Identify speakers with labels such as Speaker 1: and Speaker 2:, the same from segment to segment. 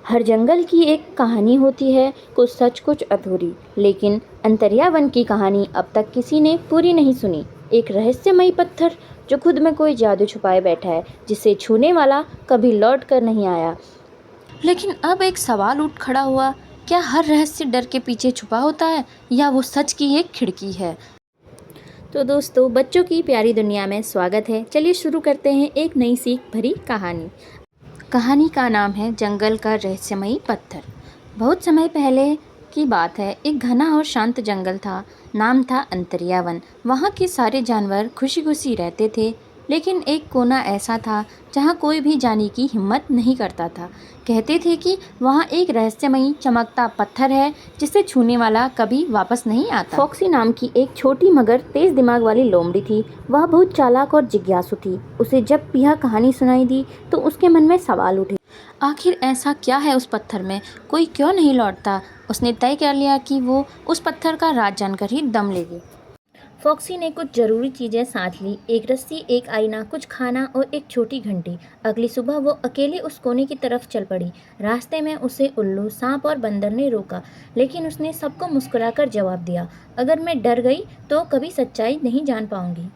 Speaker 1: हर जंगल की एक कहानी होती है, कुछ सच कुछ अधूरी। लेकिन अंतरिया वन की कहानी अब तक किसी ने पूरी नहीं सुनी। एक रहस्यमयी पत्थर जो खुद में कोई जादू छुपाए बैठा है, जिसे छूने वाला कभी लौट कर नहीं आया। लेकिन अब एक सवाल उठ खड़ा हुआ, क्या हर रहस्य डर के पीछे छुपा होता है या वो सच की एक खिड़की है? तो दोस्तों, बच्चों की प्यारी दुनिया में स्वागत है। चलिए शुरू करते हैं एक नई सीख भरी कहानी। कहानी का नाम है जंगल का रहस्यमयी पत्थर। बहुत समय पहले की बात है, एक घना और शांत जंगल था। नाम था अंतरिया वन। वहाँ के सारे जानवर खुशी खुशी रहते थे, लेकिन एक कोना ऐसा था जहाँ कोई भी जाने की हिम्मत नहीं करता था। कहते थे कि वहाँ एक रहस्यमयी चमकता पत्थर है, जिसे छूने वाला कभी वापस नहीं आता। फॉक्सी नाम की एक छोटी मगर तेज दिमाग वाली लोमड़ी थी। वह बहुत चालाक और जिज्ञासु थी। उसे जब यह कहानी सुनाई दी तो उसके मन में सवाल उठे, आखिर ऐसा क्या है उस पत्थर में, कोई क्यों नहीं लौटता। उसने तय कर लिया कि वो उस पत्थर का राज जानकर ही दम लेगी। फॉक्सी ने कुछ जरूरी चीजें साथ ली, एक रस्सी, एक आईना, कुछ खाना और एक छोटी घंटी। अगली सुबह वो अकेले उस कोने की तरफ चल पड़ी। रास्ते में उसे उल्लू, सांप और बंदर ने रोका, लेकिन उसने सबको मुस्कुराकर जवाब दिया, अगर मैं डर गई तो कभी सच्चाई नहीं जान पाऊंगी।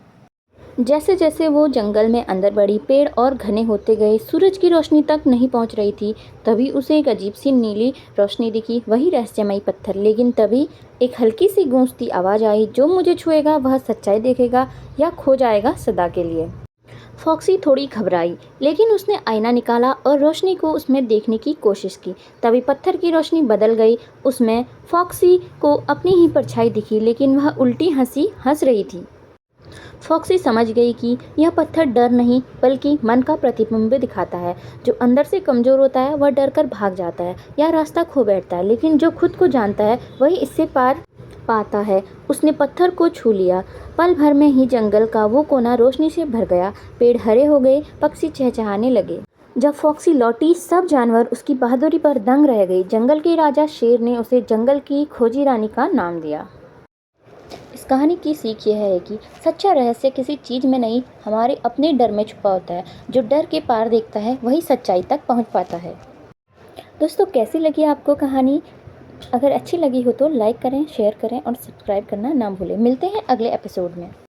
Speaker 1: जैसे जैसे वो जंगल में अंदर बढ़ी, पेड़ और घने होते गए, सूरज की रोशनी तक नहीं पहुंच रही थी। तभी उसे एक अजीब सी नीली रोशनी दिखी, वही रहस्यमयी पत्थर। लेकिन तभी एक हल्की सी गूंजती आवाज आई, जो मुझे छुएगा वह सच्चाई देखेगा या खो जाएगा सदा के लिए। फॉक्सी थोड़ी घबराई, लेकिन उसने आईना निकाला और रोशनी को उसमें देखने की कोशिश की। तभी पत्थर की रोशनी बदल गई। उसमें फॉक्सी को अपनी ही परछाई दिखी, लेकिन वह उल्टी हंसी हंस रही थी। फॉक्सी समझ गई कि यह पत्थर डर नहीं बल्कि मन का प्रतिबिंब दिखाता है। जो अंदर से कमजोर होता है वह डर कर भाग जाता है या रास्ता खो बैठता है, लेकिन जो खुद को जानता है वही इससे पार पाता है। उसने पत्थर को छू लिया। पल भर में ही जंगल का वो कोना रोशनी से भर गया। पेड़ हरे हो गए, पक्षी चहचहाने लगे। जब फॉक्सी लौटी, सब जानवर उसकी बहादुरी पर दंग रह गए। जंगल के राजा शेर ने उसे जंगल की खोजी रानी का नाम दिया। इस कहानी की सीख यह है कि सच्चा रहस्य किसी चीज़ में नहीं, हमारे अपने डर में छुपा होता है। जो डर के पार देखता है वही सच्चाई तक पहुंच पाता है। दोस्तों, कैसी लगी आपको कहानी? अगर अच्छी लगी हो तो लाइक करें, शेयर करें और सब्सक्राइब करना ना भूलें। मिलते हैं अगले एपिसोड में।